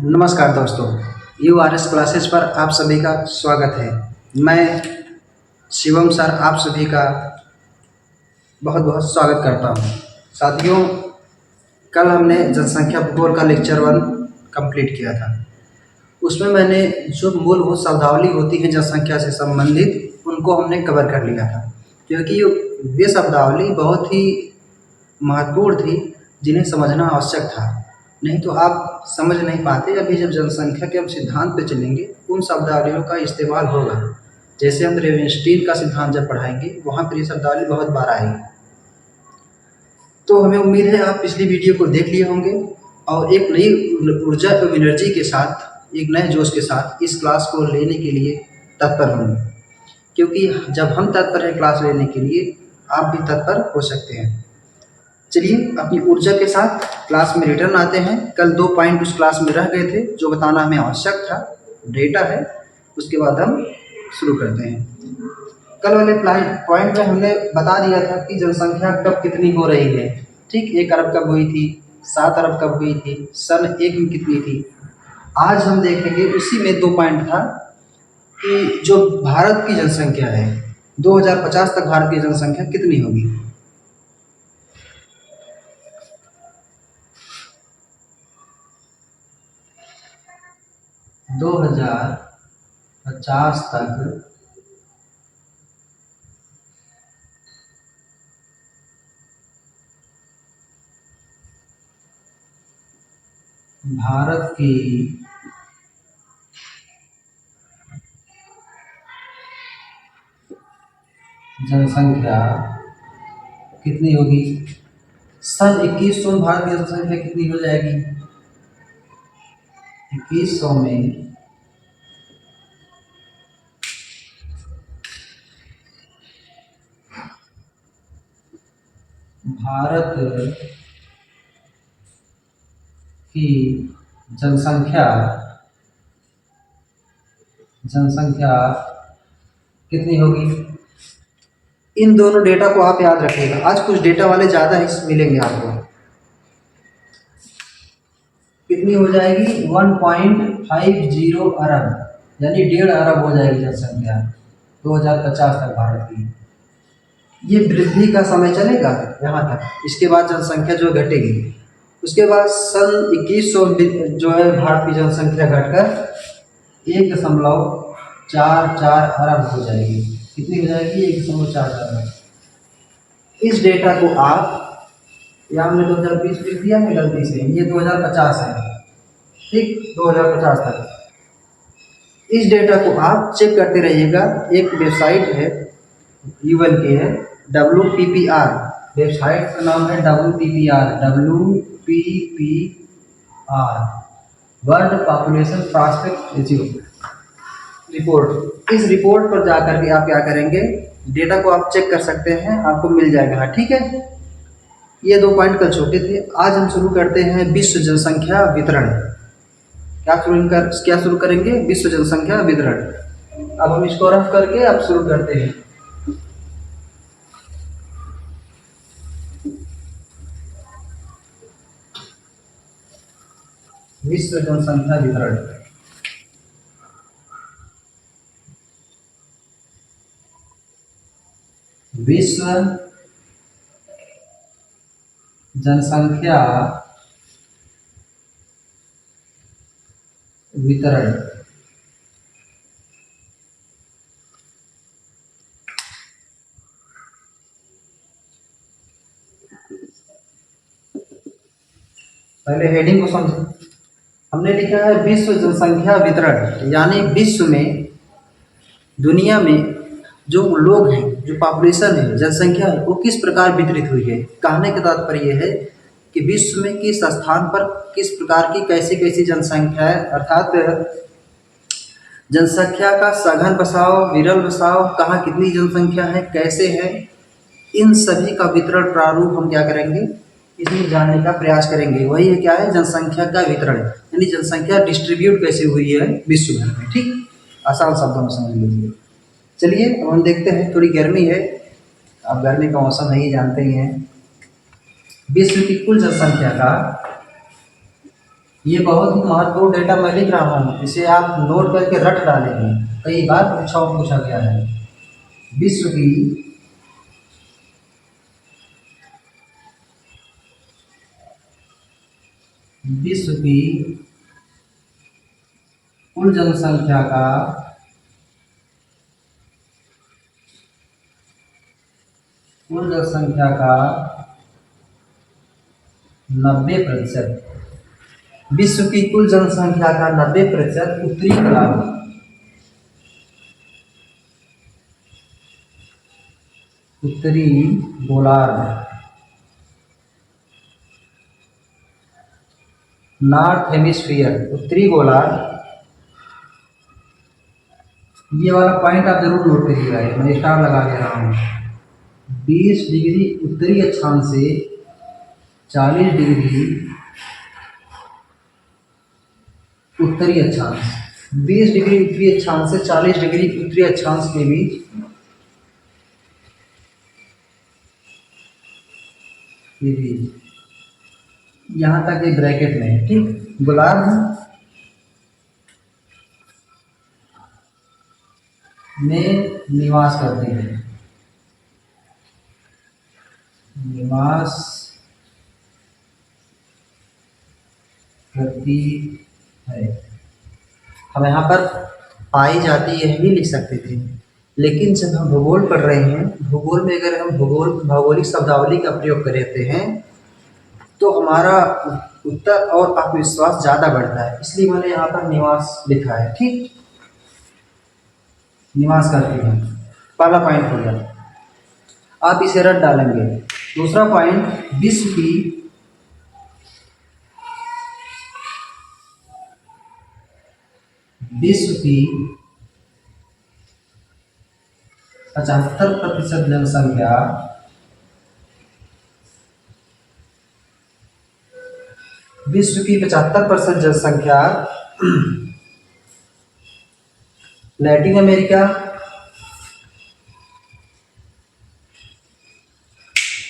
नमस्कार दोस्तों, URS classes पर आप सभी का स्वागत है। मैं शिवम सर आप सभी का बहुत बहुत स्वागत करता हूँ। साथियों, कल हमने जनसंख्या भूगोल का लेक्चर 1 कंप्लीट किया था। उसमें मैंने जो मूलभूत शब्दावली होती है जनसंख्या से संबंधित उनको हमने कवर कर लिया था, क्योंकि वे शब्दावली बहुत ही महत्वपूर्ण थी जिन्हें समझना आवश्यक था। नहीं तो आप समझ नहीं पाते। अभी जब जनसंख्या के हम सिद्धांत पे चलेंगे उन शब्दावलियों का इस्तेमाल होगा। जैसे हम रेवेनस्टीन का सिद्धांत जब पढ़ाएंगे वहाँ पर ये शब्दावली बहुत बार आएगी। तो हमें उम्मीद है आप पिछली वीडियो को देख लिए होंगे और एक नई ऊर्जा एवं एनर्जी के साथ, एक नए जोश के साथ इस क्लास को लेने के लिए तत्पर होंगे, क्योंकि जब हम तत्पर हैं क्लास लेने के लिए, आप भी तत्पर हो सकते हैं। चलिए अपनी ऊर्जा के साथ क्लास में रिटर्न आते हैं। कल 2 पॉइंट उस क्लास में रह गए थे जो बताना हमें आवश्यक था, डेटा है। उसके बाद हम शुरू करते हैं। कल वाले पॉइंट में हमने बता दिया था कि जनसंख्या कब कितनी हो रही है। ठीक, 1 अरब कब हुई थी, 7 अरब कब हुई थी, सन 1 में कितनी थी। आज हम देखेंगे उसी में 2 पॉइंट था कि जो भारत की जनसंख्या है 2050 तक भारत की जनसंख्या कितनी होगी। दो 2050 तक भारत की जनसंख्या कितनी होगी। सन 2100 में भारत की जनसंख्या कितनी हो जाएगी। 2100 में भारत की जनसंख्या कितनी होगी। इन दोनों डेटा को आप याद रखिएगा। आज कुछ डेटा वाले ज़्यादा हिस्से मिलेंगे आपको। कितनी हो जाएगी 1.50 अरब, यानी 1.5 अरब हो जाएगी जनसंख्या 2050 तक भारत की। ये वृद्धि का समय चलेगा यहाँ तक। इसके बाद जनसंख्या जो घटेगी, उसके बाद सन 2100 जो है भारत की जनसंख्या घटकर 1.44 अरब हो जाएगी। कितनी हो जाएगी 1.44 अरब। इस डेटा को आप, या हमने 2020 लिख दिया है गलती से, ये 2050 है। ठीक, 2050 तक इस डेटा को आप चेक करते रहिएगा। एक वेबसाइट है यूएन की है, WPPR वेबसाइट का नाम है WPPR world population prospect report. इस रिपोर्ट पर जाकर के आप क्या करेंगे, डेटा को आप चेक कर सकते हैं, आपको मिल जाएगा। ठीक है, ये 2 पॉइंट कल छोटे थे। आज हम शुरू करते हैं विश्व जनसंख्या वितरण। क्या शुरू करेंगे, विश्व जनसंख्या वितरण। अब हम इसको रफ करके अब शुरू करते हैं। विश्व जनसंख्या वितरण। विश्व जनसंख्या वितरण। पहले हेडिंग को समझें। हमने लिखा है विश्व जनसंख्या वितरण, यानी विश्व में, दुनिया में जो लोग हैं, जो पॉपुलेशन है, जनसंख्या है, वो किस प्रकार वितरित हुई है। कहने का तात्पर्य है कि विश्व में किस स्थान पर किस प्रकार की कैसी कैसी जनसंख्या है, अर्थात जनसंख्या का सघन बसाव, विरल बसाव, कहाँ कितनी जनसंख्या है, कैसे है, इन सभी का वितरण प्रारूप हम क्या करेंगे, इसमें जानने का प्रयास करेंगे। वही है क्या है, जनसंख्या का वितरण, यानी जनसंख्या डिस्ट्रीब्यूट कैसे हुई है विश्व भर में। ठीक, आसान शब्दों में समझ लीजिए। चलिए अब हम देखते हैं। थोड़ी गर्मी है, अब गर्मी का मौसम है, ये जानते ही हैं। विश्व की कुल जनसंख्या का ये बहुत ही महत्वपूर्ण डेटा मैं लिख रहा हूँ, इसे आप नोट करके रट डालेंगे। कई बार परीक्षाओं में पूछा गया है। विश्व की विश्व की कुल जनसंख्या का कुल जनसंख्या का 90%, विश्व की कुल जनसंख्या का 90% उत्तरी गोलार्ध, नॉर्थ हेमिस्फीयर, उत्तरी गोलार्ध। ये वाला पॉइंट आप जरूर नोट करिएगा, मैं स्टार लगा दे रहा हूँ। 20 डिग्री उत्तरी अक्षांश से 40 डिग्री उत्तरी अक्षांश, 20 डिग्री उत्तरी अक्षांश से 40 डिग्री उत्तरी अक्षांश के बीच यहाँ तक एक ब्रैकेट में है, ठीक। गोलार्ध में निवास करते हैं, निवास करती है। हम यहाँ पर पाई जाती है भी लिख सकते थे, लेकिन जब हम भूगोल पढ़ रहे हैं, भूगोल में अगर हम भौगोलिक शब्दावली का प्रयोग करते हैं तो हमारा उत्तर और आत्मविश्वास ज़्यादा बढ़ता है, इसलिए मैंने यहाँ पर निवास लिखा है, ठीक। निवास करती है, पहला पॉइंट हो गया। आप इसे रट डालेंगे। दूसरा पॉइंट, विश्व की 75% जनसंख्या विश्व की 75% जनसंख्या लैटिन अमेरिका,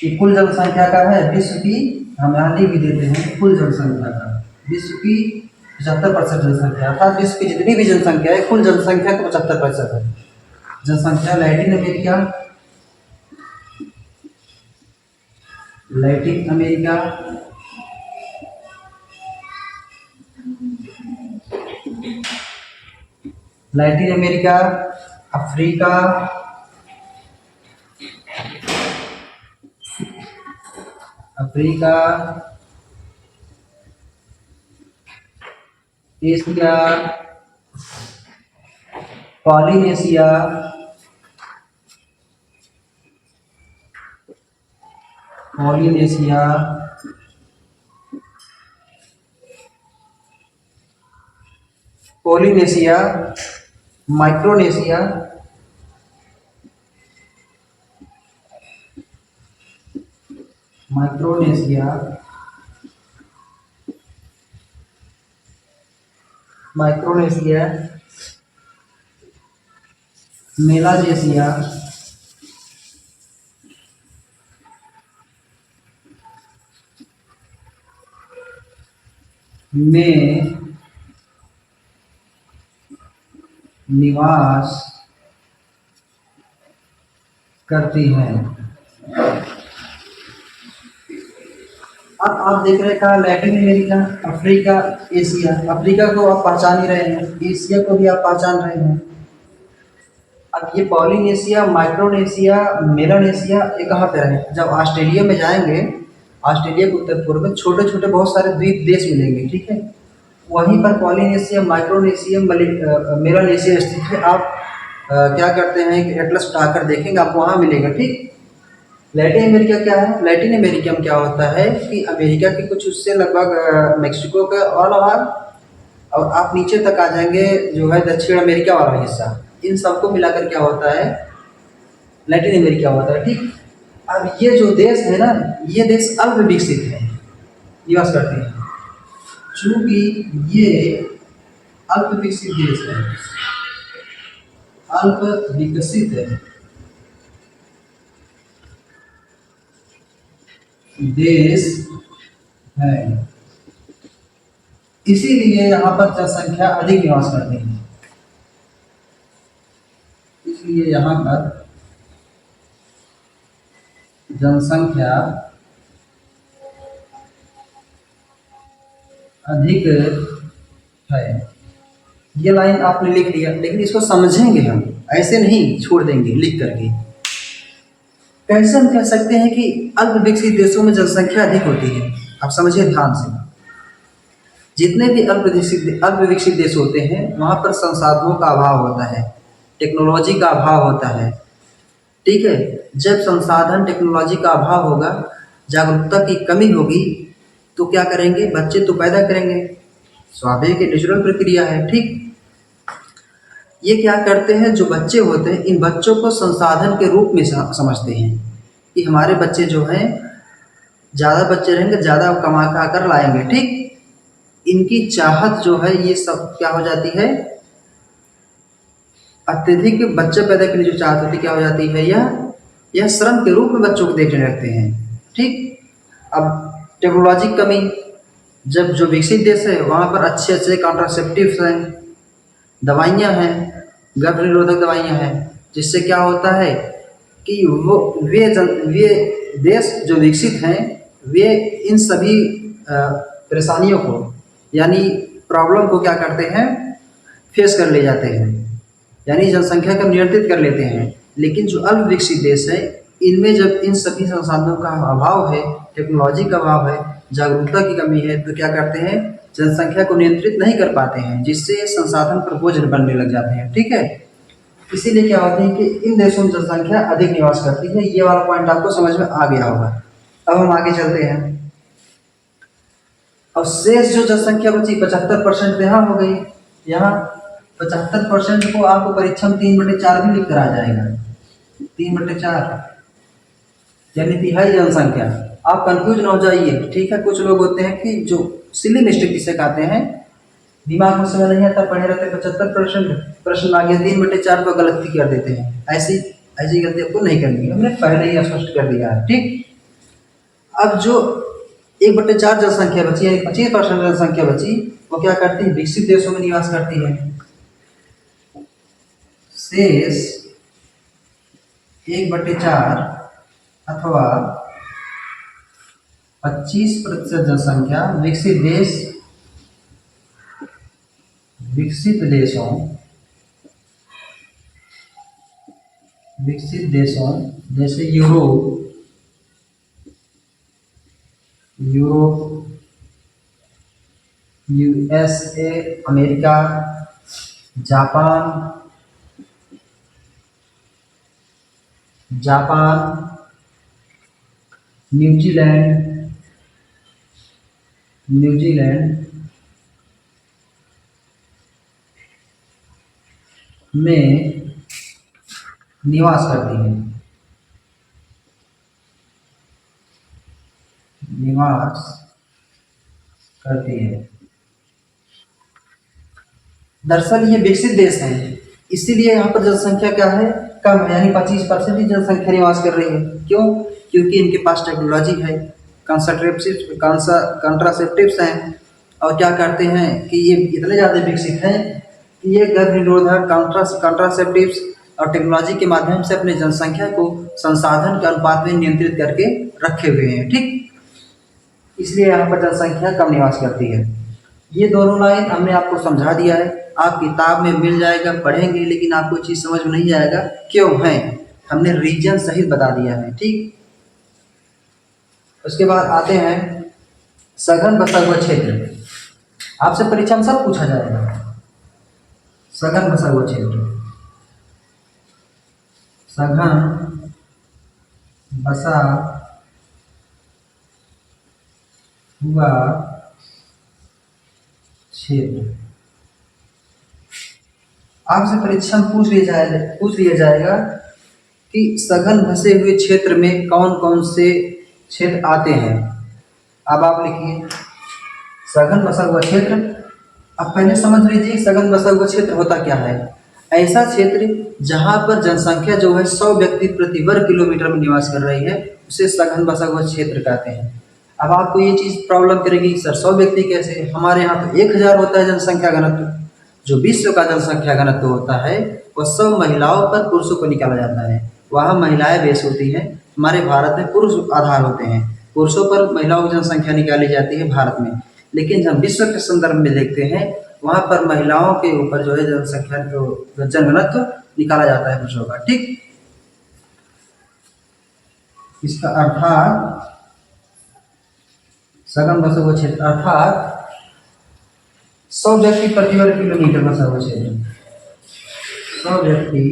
ये कुल जनसंख्या का है विश्व की, हम यहाँ लिख भी देते हैं कुल जनसंख्या का, विश्व की 75% जनसंख्या, अर्थात विश्व की जितनी भी जनसंख्या है कुल जनसंख्या का 75% है जनसंख्या Latin America, Latin America, Latin America, Africa, Africa, Asia, Polynesia, Polynesia, Polynesia, Micronesia, Micronesia, Micronesia, Melanesia, में निवास करती हैं। अब आप देख रहे हैं कहा Latin America, Africa, Asia. Africa को आप पहचान ही रहे हैं, एशिया को भी आप पहचान रहे हैं। अब ये पॉलिनेशिया, माइक्रोनेशिया, मेलानेशिया ये कहाँ पे रहे? जब ऑस्ट्रेलिया में जाएंगे, ऑस्ट्रेलिया के उत्तर पूर्व में छोटे छोटे बहुत सारे द्वीप देश मिलेंगे, ठीक है। वहीं पर पॉलिनेशिया, माइक्रोनेशिया, मेलानेशिया स्थित है। आप क्या करते हैं कि एटलस उठाकर देखेंगे, आपको वहाँ मिलेगा, ठीक। लैटिन अमेरिका क्या है? लैटिन अमेरिका में क्या होता है कि अमेरिका के कुछ उससे लगभग मेक्सिको का वाला भाग, और आप नीचे तक आ जाएंगे जो है दक्षिण अमेरिका वाला हिस्सा, इन सबको मिलाकर क्या होता है? लैटिन अमेरिका होता है, ठीक। अब ये जो देश है ना, ये देश अल्प विकसित है, निवास करते हैं। चूंकि ये अल्प विकसित देश है, अल्प विकसित देश है, इसीलिए यहाँ पर जनसंख्या अधिक निवास करती है। इसलिए यहाँ पर जनसंख्या अधिक है। ये लाइन आपने लिख लिया, लेकिन इसको समझेंगे हम, ऐसे नहीं छोड़ देंगे लिख करके। कैसे हम कह सकते हैं कि अल्प विकसित देशों में जनसंख्या अधिक होती है? आप समझिए ध्यान से। जितने भी अल्प विकसित देश होते हैं वहाँ पर संसाधनों का अभाव होता है, टेक्नोलॉजी का अभाव होता है। ठीक है, जब संसाधन टेक्नोलॉजी का अभाव होगा, जागरूकता की कमी होगी, तो क्या करेंगे? बच्चे तो पैदा करेंगे, स्वाभाविक नेचुरल प्रक्रिया है। ठीक, ये क्या करते हैं, जो बच्चे होते हैं इन बच्चों को संसाधन के रूप में समझते हैं कि हमारे बच्चे जो हैं, ज़्यादा बच्चे रहेंगे, ज़्यादा कमा कर लाएंगे। ठीक, इनकी चाहत जो है ये सब क्या हो जाती है, अत्यधिक बच्चे पैदा करने की जो चाहत होती क्या हो जाती है, यह श्रम के रूप में बच्चों को देखने लगते हैं। ठीक, अब टेक्नोलॉजी कमी, जब जो विकसित देश है वहाँ पर अच्छे अच्छे कॉन्ट्रासेप्टिव्स हैं, दवाइयाँ हैं, गर्भ निरोधक दवाइयाँ हैं, जिससे क्या होता है कि वे देश जो विकसित हैं वे इन सभी परेशानियों को, यानी प्रॉब्लम को क्या करते हैं, फेस कर ले जाते हैं, यानी जनसंख्या को नियंत्रित कर लेते हैं। लेकिन जो अल्प विकसित देश है इनमें जब इन सभी संसाधनों का अभाव है, टेक्नोलॉजी का अभाव है, जागरूकता की कमी है, तो क्या करते हैं, जनसंख्या को नियंत्रित नहीं कर पाते हैं, जिससे संसाधन पर बोझ बनने लग जाते हैं। ठीक है, इसीलिए क्या होता है कि इन देशों में जनसंख्या अधिक निवास करती है। ये वाला पॉइंट आपको समझ में आ गया होगा। अब हम आगे चलते हैं। और शेष जो जनसंख्या बची 75% यहाँ हो गई। यहाँ 75% को आपको परीक्षा में 3/4 भी लिख कर आ जाएगा। 3/4 यानी तिहाई जनसंख्या। आप कंफ्यूज ना हो जाइए। ठीक है, कुछ लोग होते हैं कि जो सिली मिस्टेक जिसे कहते हैं, दिमाग में समझ नहीं आता, पढ़े रहते 75% प्रश्न आ गया 3/4 को गलती कर देते हैं। ऐसी गलती आपको नहीं करनी है, हमने पहले ही स्पष्ट कर दिया है। ठीक, अब जो 1/4 जनसंख्या बची, यानी 25% जनसंख्या बची, वो क्या करती है, विकसित देशों में निवास करती है। शेष 1/4 अथवा 25% जनसंख्या विकसित देशों जैसे Europe, USA, America, Japan, New Zealand में निवास करती है। दरअसल ये विकसित देश हैं, इसीलिए यहाँ पर जनसंख्या क्या है, कम है, यानी 25% ही जनसंख्या निवास कर रही है। क्यों? क्योंकि इनके पास टेक्नोलॉजी है, कॉन्ट्रासेप्टिव्स हैं, और क्या करते हैं कि ये इतने ज़्यादा विकसित हैं कि ये गर्भ निरोधक कॉन्ट्रासेप्टिव्स और टेक्नोलॉजी के माध्यम से अपने जनसंख्या को संसाधन के अनुपात में नियंत्रित करके रखे हुए हैं। ठीक, इसलिए यहाँ पर जनसंख्या कम निवास करती है। ये दोनों लाइन हमने आपको समझा दिया है, आप किताब में मिल जाएगा, पढ़ेंगे, लेकिन आपको चीज़ समझ में नहीं आएगा क्यों है, हमने रीजन सहित बता दिया है। ठीक, उसके बाद आते हैं सघन बसा हुआ क्षेत्र। आपसे परीक्षा में सब पूछा जाएगा, सघन बसा हुआ क्षेत्र, सघन बसा हुआ क्षेत्र। आपसे परीक्षा में पूछ लिया जाएगा कि सघन बसे हुए क्षेत्र में कौन कौन से क्षेत्र आते हैं। अब आप लिखिए सघन बसा हुआ क्षेत्र। अब पहले समझ लीजिए सघन बसा हुआ क्षेत्र होता क्या है। ऐसा क्षेत्र जहां पर जनसंख्या जो है 100 व्यक्ति प्रति वर्ग किलोमीटर में निवास कर रही है, उसे सघन बसा हुआ क्षेत्र कहते हैं। अब आपको ये चीज़ प्रॉब्लम करेगी, सर 100 व्यक्ति कैसे, हमारे यहाँ तो 1000 होता है जनसंख्या घनत्व। जो विश्व का जनसंख्या घनत्व होता है वह सब महिलाओं पर पुरुषों को निकाला जाता है, वहाँ महिलाएं बेस होती हैं। हमारे भारत में पुरुष आधार होते हैं, पुरुषों पर महिलाओं की जनसंख्या निकाली जाती है भारत में। लेकिन जब विश्व के संदर्भ में देखते हैं वहाँ पर महिलाओं के ऊपर जो है जनसंख्या जनघनत्व निकाला जाता है पुरुषों का। ठीक, इसका अर्थात सघन बसा हुआ क्षेत्र अर्थात 100 व्यक्ति प्रति वर्ग किलोमीटर बसा हुआ क्षेत्र, 100 व्यक्ति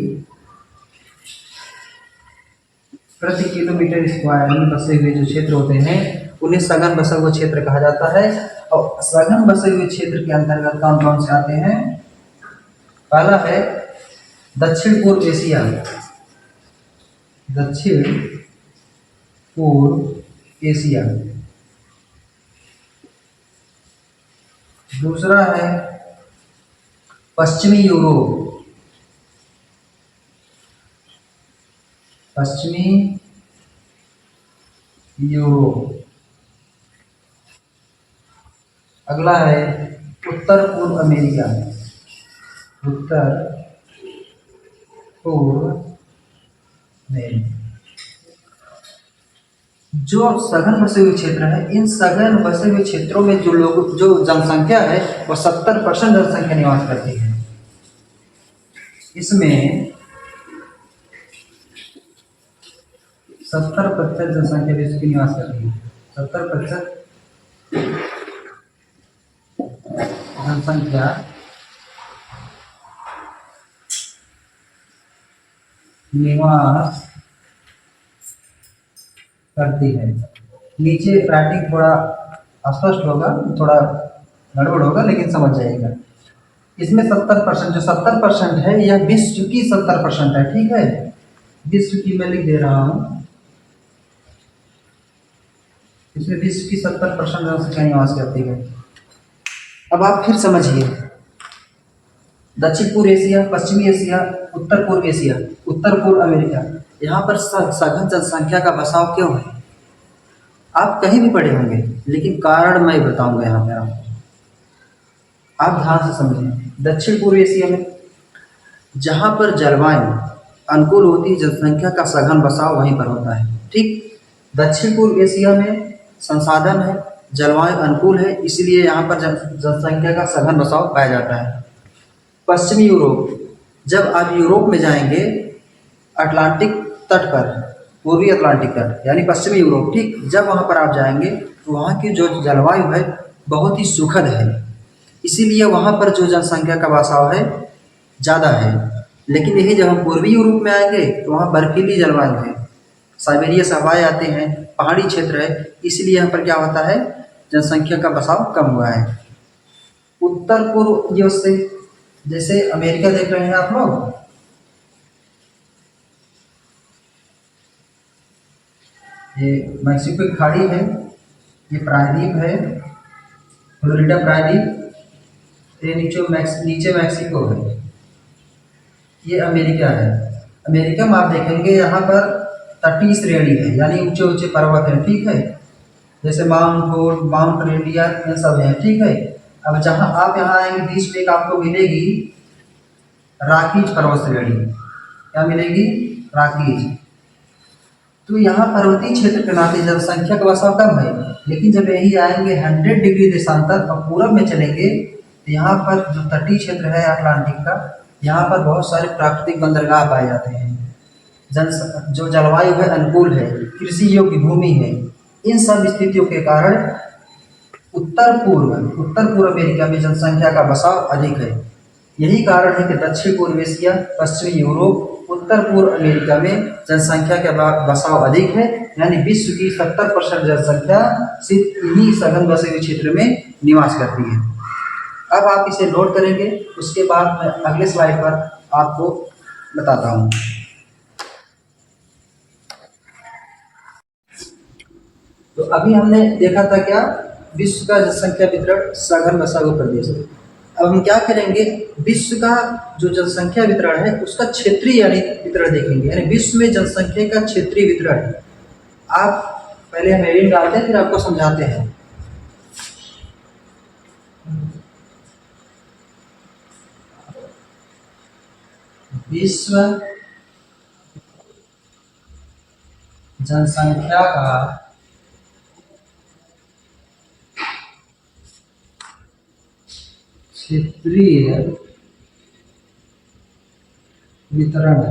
प्रति किलोमीटर स्क्वायर में बसे हुए जो क्षेत्र होते हैं उन्हें सघन बसा हुआ क्षेत्र कहा जाता है। और सघन बसे हुए क्षेत्र के अंतर्गत कौन कौन से आते हैं? पहला है दक्षिण पूर्व एशिया, दक्षिण पूर्व एशिया। दूसरा है पश्चिमी यूरोप, पश्चिमी यूरोप। अगला है उत्तर पूर्व अमेरिका, उत्तर पूर्व अमेरिका। जो सघन बसे हुए क्षेत्र है, इन सघन बसे हुए क्षेत्रों में जो लोग जो जनसंख्या है वह 70% जनसंख्या निवास करती है। इसमें 70% जनसंख्या विश्व की निवास करती है, 70% जनसंख्या निवास करती है। नीचे राइटिंग थोड़ा अस्पष्ट होगा, थोड़ा गड़बड़ होगा, लेकिन समझ जाएगा। इसमें 70% जो 70% है यह विश्व की 70% है। ठीक है, विश्व की मैं लिख दे रहा हूँ, इसमें विश्व की 70% जनसंख्या निवास करती है। अब आप फिर समझिए, दक्षिण पूर्व एशिया, पश्चिमी एशिया, उत्तर पूर्व एशिया, उत्तर पूर्व अमेरिका, यहाँ पर सघन जनसंख्या का बसाव क्यों है? आप कहीं भी पढ़े होंगे, लेकिन कारण मैं बताऊंगा यहाँ पे आपको, आप ध्यान से समझें। दक्षिण पूर्व एशिया में जहाँ पर जलवायु अनुकूल होती है, जनसंख्या का सघन बसाव वहीं पर होता है। ठीक, दक्षिण पूर्व एशिया में संसाधन है, जलवायु अनुकूल है, इसलिए यहाँ पर जनसंख्या का सघन बसाव पाया जाता है। पश्चिमी यूरोप, जब आप यूरोप में जाएंगे अटलांटिक तट पर, पूर्वी अटलांटिक तट यानी पश्चिमी यूरोप, ठीक, जब वहाँ पर आप जाएंगे तो वहाँ की जो जलवायु है बहुत ही सुखद है, इसीलिए वहाँ पर जो जनसंख्या का बसाव है ज़्यादा है। लेकिन यही जब हम पूर्वी यूरोप में आएंगे तो वहाँ बर्फीली जलवायु है, साइबेरिया से हवाएं आते हैं, पहाड़ी क्षेत्र है, इसलिए यहाँ पर क्या होता है, जनसंख्या का बसाव कम हुआ है। उत्तर पूर्व यूएसए, जैसे अमेरिका देख रहे हैं आप लोग, ये मैक्सिको की खाड़ी है, ये प्रायद्वीप है, फ्लोरिडा प्रायद्वीप, ये नीचे मैक्सिको है, ये अमेरिका है। अमेरिका में आप देखेंगे यहाँ पर तटीय श्रेणी है, यानी ऊंचे ऊंचे पर्वत हैं। ठीक है, जैसे माउंट होड, माउंट रेंडियर, ये सब है। ठीक है, अब जहाँ आप यहाँ आएंगे बीच में एक आपको मिलेगी राकीज पर्वत श्रेणी, क्या मिलेगी, राकीज। तो यहाँ पर्वतीय क्षेत्र के नाते जनसंख्या का बसाव कम है, लेकिन जब यही आएंगे 100 डिग्री देशांतर और पूरब में चलेंगे तो यहाँ पर जो तटीय क्षेत्र है अटलांटिक का, यहाँ पर बहुत सारे प्राकृतिक बंदरगाह पाए जाते हैं, जो जलवायु है अनुकूल है, कृषि योग्य भूमि है। इन सब स्थितियों के कारण उत्तर पूर्व अमेरिका में जनसंख्या का बसाव अधिक है। यही कारण है कि दक्षिण पूर्व एशिया, पश्चिमी यूरोप, उत्तर पूर्व अमेरिका में जनसंख्या का बसाव अधिक है, यानी विश्व की 70% जनसंख्या सिर्फ इन्हीं सघन बसे हुए क्षेत्र में निवास करती है। अब आप इसे नोट करेंगे, उसके बाद मैं अगले स्लाइड पर आपको बताता हूँ। तो अभी हमने देखा था क्या, विश्व का जनसंख्या वितरण सघन बसा हुआ प्रदेश है। अब हम क्या करेंगे, विश्व का जो जनसंख्या वितरण है उसका क्षेत्रीय यानी वितरण देखेंगे, यानी विश्व में जनसंख्या का क्षेत्रीय वितरण। आप पहले हम हेडिंग डालते हैं फिर आपको समझाते हैं। विश्व जनसंख्या का क्षेत्रीय वितरण।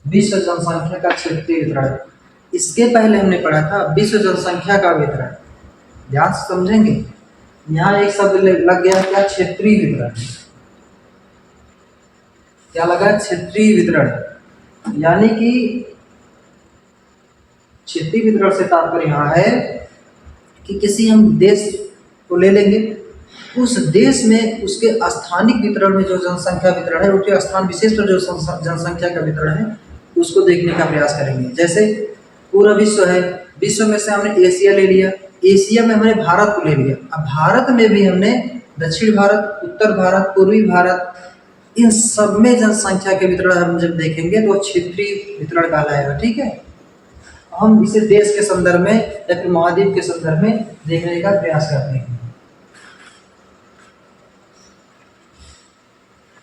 विश्व जनसंख्या का क्षेत्रीय वितरण, इसके पहले हमने पढ़ा था विश्व जनसंख्या का वितरण। ध्यान से समझेंगे, यहाँ एक शब्द लग गया क्या, क्षेत्रीय वितरण। क्या लगा, क्षेत्रीय वितरण। यानी कि क्षेत्रीय वितरण से तात्पर्य यहाँ है कि किसी हम देश को ले लेंगे, उस देश में उसके स्थानिक वितरण में जो जनसंख्या वितरण है, उसके स्थान विशेष पर जो जनसंख्या का वितरण है उसको देखने का प्रयास करेंगे। जैसे पूरा विश्व है, विश्व में से हमने एशिया ले लिया, एशिया में हमने भारत को ले लिया। अब भारत में भी हमने दक्षिण भारत, उत्तर भारत, पूर्वी भारत, इन सब में जनसंख्या के वितरण हम जब देखेंगे तो क्षेत्रीय वितरण कहलाएगा। ठीक है, हम इसे देश के संदर्भ में या फिर महाद्वीप के संदर्भ में देखने का प्रयास करते हैं।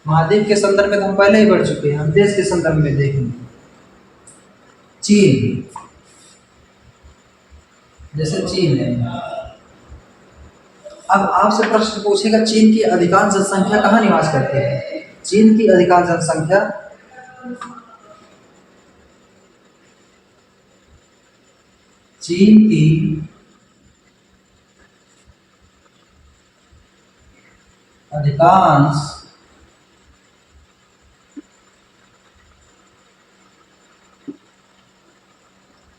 महाद्वीप के संदर्भ में तो हम पहले ही बढ़ चुके हैं, हम देश के संदर्भ में देखेंगे। चीन, जैसे चीन है, अब आपसे प्रश्न पूछेगा चीन की अधिकांश जनसंख्या कहाँ निवास करती है। चीन की अधिकांश जनसंख्या चीन की अधिकांश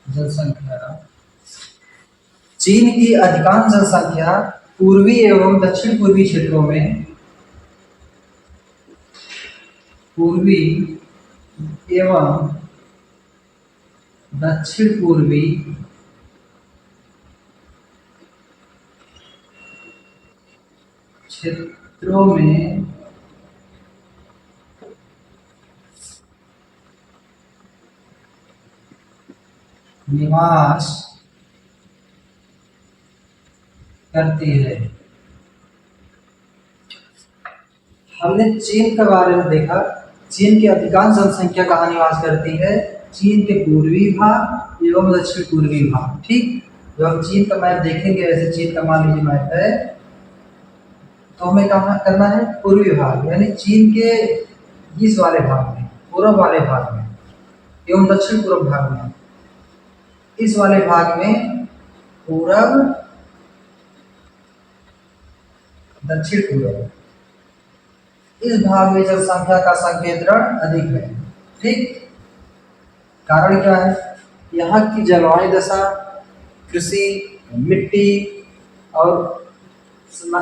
जनसंख्या चीन की अधिकांश जनसंख्या पूर्वी एवं दक्षिण पूर्वी क्षेत्रों में, पूर्वी एवं दक्षिण पूर्वी क्षेत्रों में निवास करती है। हमने चीन के बारे में देखा, चीन की अधिकांश जनसंख्या कहाँ निवास करती है, चीन के पूर्वी भाग एवं दक्षिण पूर्वी भाग। ठीक, जब हम चीन का मैप देखेंगे, ऐसे चीन का मान लीजिए मैप है, तो हमें कहाँ करना है, पूर्वी भाग, यानी चीन के इस वाले भाग में, पूर्व वाले भाग में एवं दक्षिण पूर्व भाग में। इस वाले भाग में पूर्व दक्षिण पूर्व, इस भाग में जनसंख्या का संकेंद्रण अधिक है। ठीक, कारण क्या है, यहाँ की जलवायु दशा, कृषि, मिट्टी और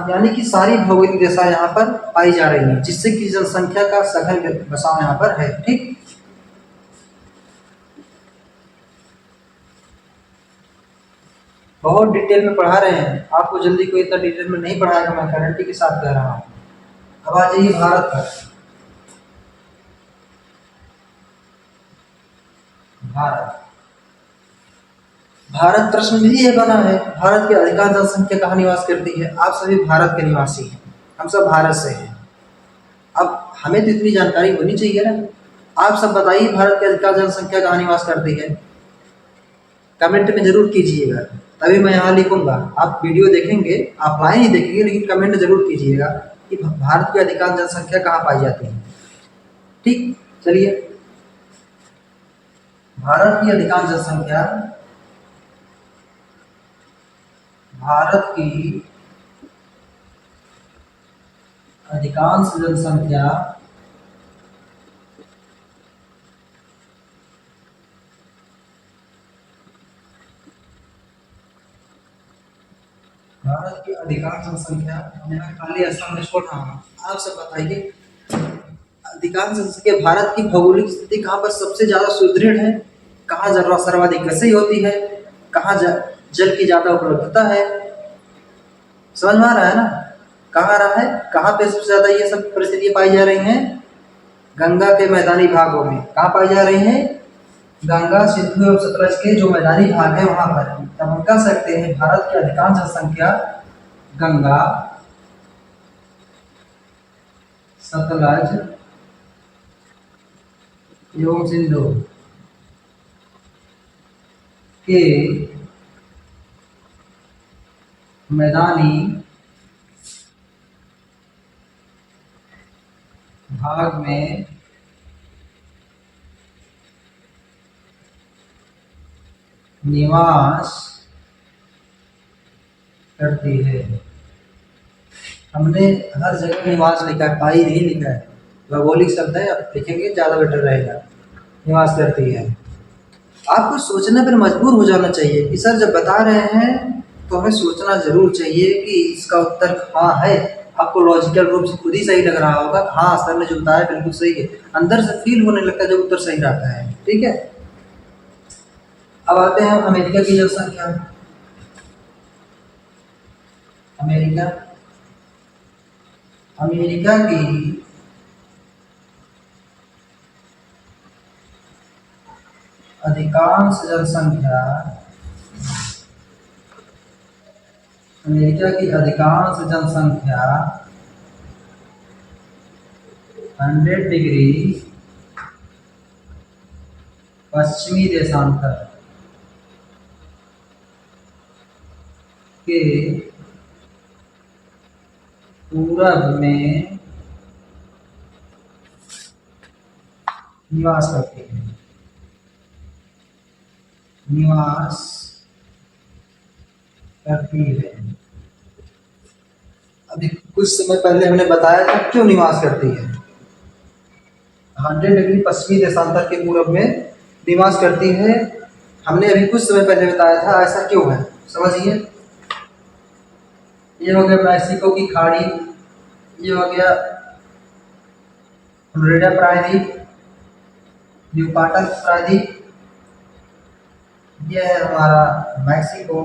यानी कि सारी भौगोलिक दशा यहाँ पर पाई जा रही है, जिससे कि जनसंख्या का सघन बसाव यहाँ पर है। ठीक, बहुत डिटेल में पढ़ा रहे हैं, आपको जल्दी कोई इतना डिटेल में नहीं पढ़ाएगा, मैं गारंटी के साथ कह रहा हूँ। अब आ जाइए भारत पर। भारत प्रश्न भी ये बना है, भारत की अधिकांश जनसंख्या कहाँ निवास करती है। आप सभी भारत के निवासी हैं, हम सब भारत से हैं। अब हमें तो इतनी जानकारी होनी चाहिए ना। आप सब बताइए भारत की अधिकांश जनसंख्या कहाँ निवास करती है, कमेंट में जरूर कीजिएगा, तभी मैं यहाँ लिखूंगा। आप वीडियो देखेंगे, आप लाइन ही देखेंगे, लेकिन कमेंट जरूर कीजिएगा कि भारत की अधिकांश जनसंख्या कहाँ पाई जाती है। ठीक, चलिए, भारत की अधिकांश जनसंख्या, भारत की अधिकांश जनसंख्या भारत की अधिकांश जनसंख्या, मैं खाली असम में छोड़ रहा हूँ। आप सब बताइए अधिकांश जनसंख्या भारत की भौगोलिक स्थिति कहाँ पर सबसे ज्यादा सुदृढ़ है, कहाँ जरूरत सर्वाधिक कृषि होती है, कहाँ जल की ज्यादा उपलब्धता है। समझ में आ रहा है ना। कहाँ आ रहा है, कहाँ पे सबसे ज़्यादा ये सब परिस्थितियाँ पाई जा रही हैं? गंगा के मैदानी भागों में। कहाँ पाई जा रही हैं? गंगा, सिंधु एवं सतलज के जो मैदानी भाग है वहाँ पर। तब हम कह सकते हैं भारत की अधिकांश जनसंख्या गंगा, सतलज एवं सिंधु के मैदानी भाग में निवास करती है। हमने हर जगह निवास लिखा है, पाई नहीं लिखा है, भौगोलिक शब्द है, आप लिखेंगे ज़्यादा बेटर रहेगा। निवास करती है। आपको सोचने पर मजबूर हो जाना चाहिए कि सर जब बता रहे हैं तो हमें सोचना जरूर चाहिए कि इसका उत्तर हाँ है। आपको लॉजिकल रूप से खुद ही सही लग रहा होगा, हाँ सर ने जो बताया बिल्कुल सही है, अंदर से फील होने लगता है जब उत्तर सही रहता है। ठीक है, अब आते हैं अमेरिका की जनसंख्या। अमेरिका अमेरिका की अधिकांश जनसंख्या, अमेरिका की अधिकांश जनसंख्या 100 डिग्री पश्चिमी देशांतर के पूरब में निवास करती है। निवास करती है। अभी कुछ समय पहले हमने बताया था क्यों निवास करती है। 100 डिग्री पश्चिमी देशांतर के पूरब में निवास करती है। हमने अभी कुछ समय पहले बताया था ऐसा क्यों है, समझिए। ये हो गया मैक्सिको की खाड़ी, ये हो गया फ्लोरिडा प्रायद्वीप, यूकाटन प्रायद्वीप, ये है हमारा मैक्सिको,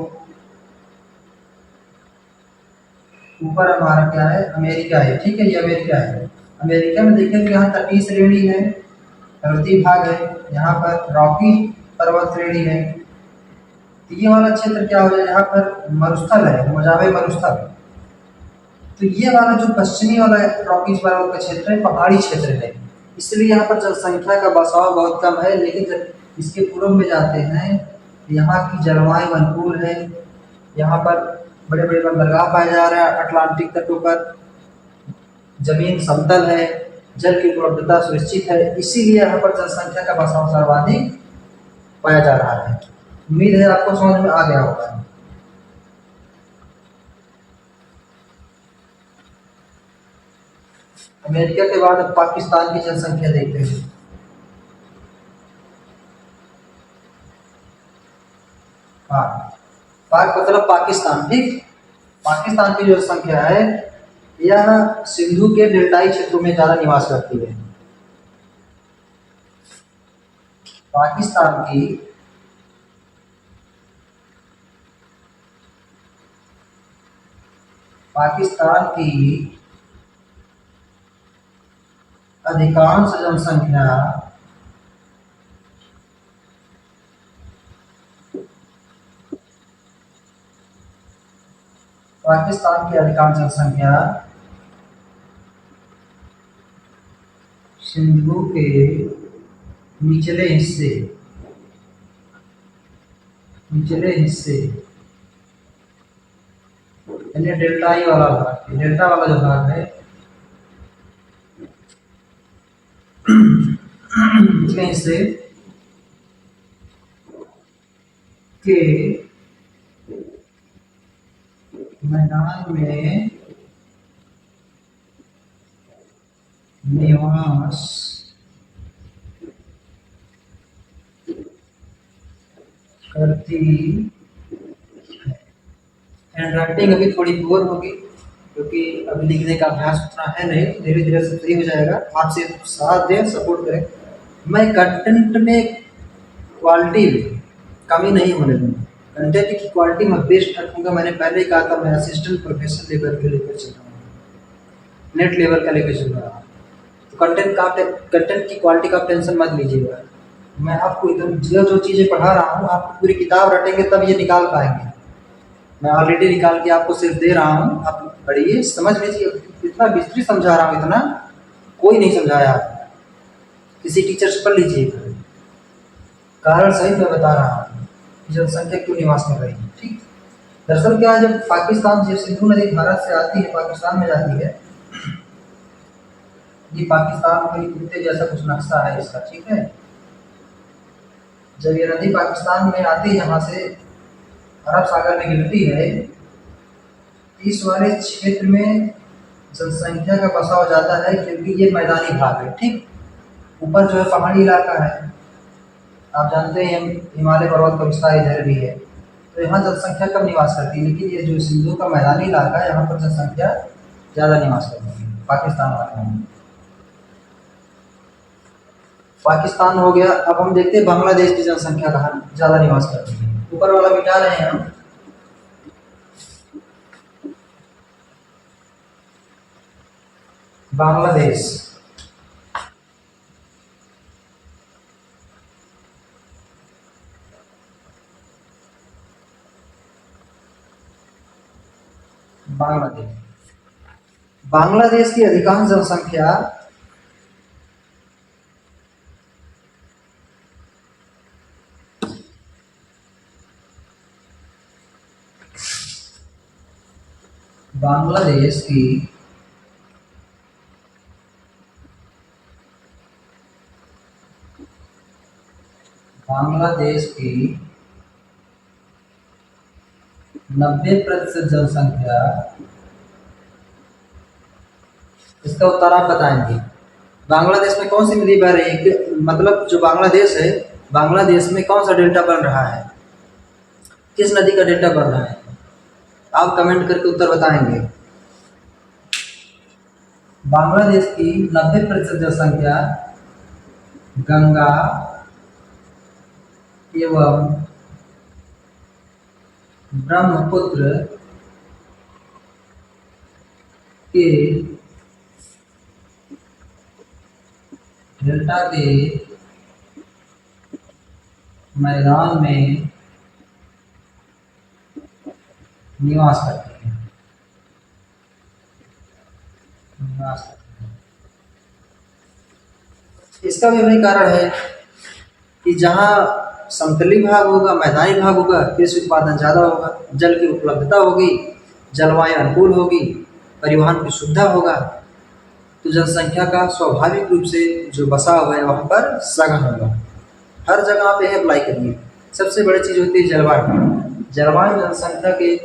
ऊपर हमारा क्या है, अमेरिका है। ठीक है, ये अमेरिका है। अमेरिका में देखें तो यहाँ तटीय श्रेणी है, पर्वतीय भाग है, यहाँ पर रॉकी पर्वत श्रेणी है। तो ये वाला क्षेत्र क्या हो जाए, यहाँ पर मरुस्थल है, मोजावे मरुस्थल। तो ये वाला जो पश्चिमी वाला रॉकीज पर्वत का क्षेत्र है, पहाड़ी क्षेत्र है, इसलिए यहाँ पर जनसंख्या का बसाव बहुत कम है। लेकिन जब इसके पूर्व में जाते हैं, यहाँ की जलवायु अनुकूल है, यहाँ पर बड़े बड़े बंदरगाह पाए जा रहे हैं, अटलांटिक तटों पर जमीन समतल है, जल की उपलब्धता सुनिश्चित है, इसीलिए यहाँ पर जनसंख्या का बसाव सर्वाधिक पाया जा रहा है। उम्मीद है आपको समझ में आ गया होगा। अमेरिका के बाद अब पाकिस्तान की जनसंख्या देखते हैं। हाँ, पाक मतलब पाकिस्तान। ठीक, पाकिस्तान की जो संख्या है यह सिंधु के डेल्टाई क्षेत्रों में ज्यादा निवास करती है। पाकिस्तान की अधिकांश जनसंख्या सिंधु के निचले हिस्से यानी डेल्टाई वाला भाग, डेल्टा वाला जो भाग है निचले हिस्से के मैदान में निवास करती है। हैंडराइटिंग अभी थोड़ी पुअर होगी क्योंकि अभी लिखने का अभ्यास उतना है नहीं, धीरे धीरे सब सही हो जाएगा। आपसे साथ दें, सपोर्ट करें। मैं कंटेंट में क्वालिटी में कमी नहीं होने दूंगा, कंटेंट की क्वालिटी में बेस्ट रखूंगा। मैंने पहले ही कहा था मैं असिस्टेंट प्रोफेसर लेवल पे लेकर चल रहा हूँ। नेट लेवल का लेके चल रहा हूँ। तो कंटेंट की क्वालिटी का आप टेंशन मत लीजिएगा। मैं आपको एकदम जो चीज़ें पढ़ा रहा हूँ, आप पूरी किताब रटेंगे तब ये निकाल पाएंगे। मैं ऑलरेडी निकाल के आपको सिर्फ दे रहा हूँ, आप पढ़िए, समझ लीजिए। इतना विस्तृत समझा रहा हूँ, इतना कोई नहीं समझाया। किसी टीचर से पढ़ लीजिएगा। कारण सहित मैं बता रहा हूँ कि जनसंख्या क्यों निवास कर रही है। ठीक, दरअसल क्या है, जब पाकिस्तान से सिंधु नदी भारत से आती है, पाकिस्तान में जाती है, ये पाकिस्तान के कुत्ते जैसा कुछ नक्शा है इसका, ठीक है। जब ये नदी पाकिस्तान में आती है, यहाँ से अरब सागर में गिरती है, इस वाले क्षेत्र में जनसंख्या का बसाव ज़्यादा है, क्योंकि ये मैदानी भाग है। ठीक, ऊपर जो है पहाड़ी इलाका है, आप जानते हैं हिमालय पर्वत का विस्तार इधर भी है, तो यहाँ जनसंख्या कम निवास करती है। लेकिन ये जो सिंधु का मैदानी इलाका है, यहाँ पर जनसंख्या ज़्यादा निवास करती है। पाकिस्तान वाले में पाकिस्तान हो गया। अब हम देखते हैं बांग्लादेश की जनसंख्या कहाँ ज़्यादा निवास करती है। ऊपर वाला मिटा रहे हैं हम। बांग्लादेश, बांग्लादेश की अधिकांश जनसंख्या बांग्लादेश की बांग्लादेश की 90% जनसंख्या, इसका उत्तर आप बताएंगे। बांग्लादेश में कौन सी नदी बह रही है, मतलब जो बांग्लादेश है, बांग्लादेश में कौन सा डेल्टा बन रहा है, किस नदी का डेल्टा बन रहा है, आप कमेंट करके उत्तर बताएंगे। बांग्लादेश की 90% जनसंख्या गंगा एवं ब्रह्मपुत्र के डेल्टा के मैदान में निवास करते हैं। इसका भी वही कारण है कि जहाँ समतली भाग होगा, मैदानी भाग होगा, कृषि उत्पादन ज़्यादा होगा, जल की उपलब्धता होगी, जलवायु अनुकूल होगी, परिवहन की सुविधा होगा, तो जनसंख्या का स्वाभाविक रूप से जो बसाव है वहाँ पर सघन होगा। हर जगह पे अप्लाई करिए। सबसे बड़ी चीज़ होती है जलवायु। जलवायु जनसंख्या के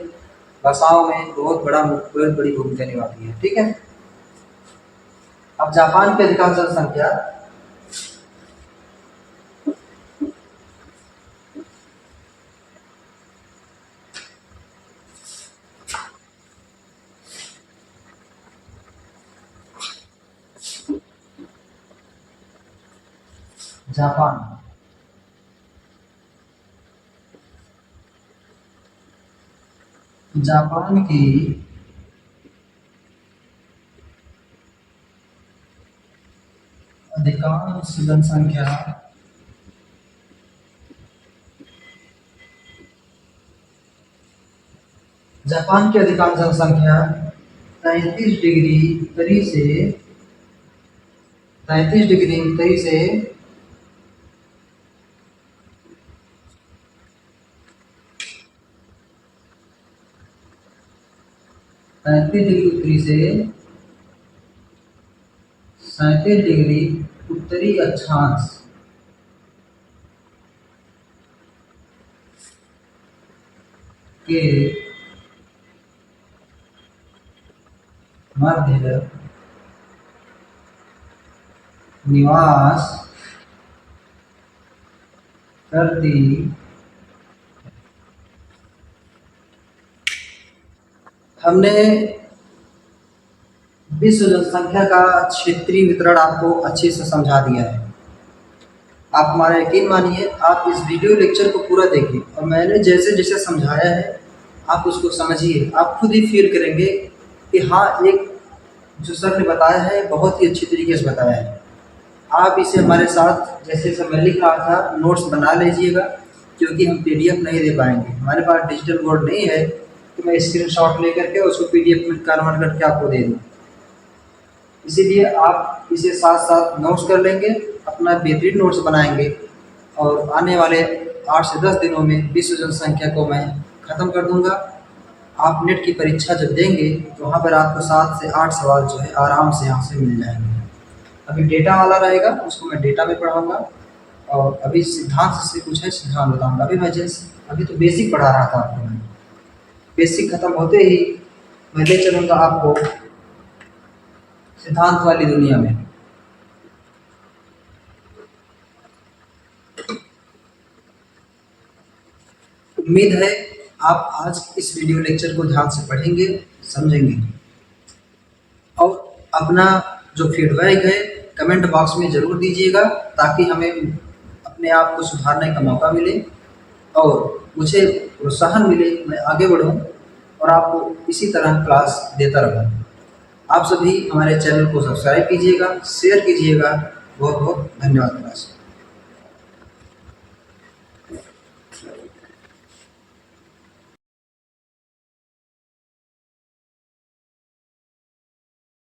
बसाव में बहुत बड़ी भूमिका निभाती है। ठीक है। अब जापान की अधिकांश जनसंख्या जापान की अधिकांश जनसंख्या जापान की अधिकांश जनसंख्या 33 डिग्री उत्तरी से 33 डिग्री उत्तरी से 37 डिग्री उत्तरी अक्षांश के मध्य निवास करती हमने विश्व जनसंख्या का क्षेत्रीय वितरण आपको अच्छे से समझा दिया है। आप हमारा यकीन मानिए, आप इस वीडियो लेक्चर को पूरा देखिए और मैंने जैसे जैसे समझाया है आप उसको समझिए। आप खुद ही फील करेंगे कि हाँ, एक जो सर ने बताया है बहुत ही अच्छी तरीके से बताया है। आप इसे हमारे साथ जैसे मैं लिख रहा था नोट्स बना लीजिएगा, क्योंकि हम पीडीएफ नहीं दे पाएंगे, हमारे पास डिजिटल बोर्ड नहीं है कि मैं स्क्रीनशॉट लेकर के उसको पीडीएफ में कन्वर्ट करके आपको दे दूँ। इसीलिए आप इसे साथ साथ नोट्स कर लेंगे, अपना बेहतरीन नोट्स बनाएंगे और आने वाले 8 से 10 दिनों में विश्व जनसंख्या को मैं ख़त्म कर दूंगा। आप नेट की परीक्षा जब देंगे तो वहाँ पर आपको 7 से 8 सवाल जो है आराम से यहाँ से मिल जाएंगे। अभी डेटा वाला रहेगा, उसको मैं डेटा में पढ़ाऊँगा, और अभी सिद्धांत से कुछ है सिद्धांत बताऊँगा। अभी तो बेसिक पढ़ा रहा था आपको मैं, बेसिक खत्म होते ही मैं ले चलूँगा आपको सिद्धांत वाली दुनिया में। उम्मीद है आप आज इस वीडियो लेक्चर को ध्यान से पढ़ेंगे, समझेंगे, और अपना जो फीडबैक है कमेंट बॉक्स में ज़रूर दीजिएगा, ताकि हमें अपने आप को सुधारने का मौका मिले और मुझे प्रोत्साहन मिले, मैं आगे बढ़ूं और आपको इसी तरह क्लास देता रहूं। आप सभी हमारे चैनल को सब्सक्राइब कीजिएगा, शेयर कीजिएगा। बहुत बहुत धन्यवाद क्लास।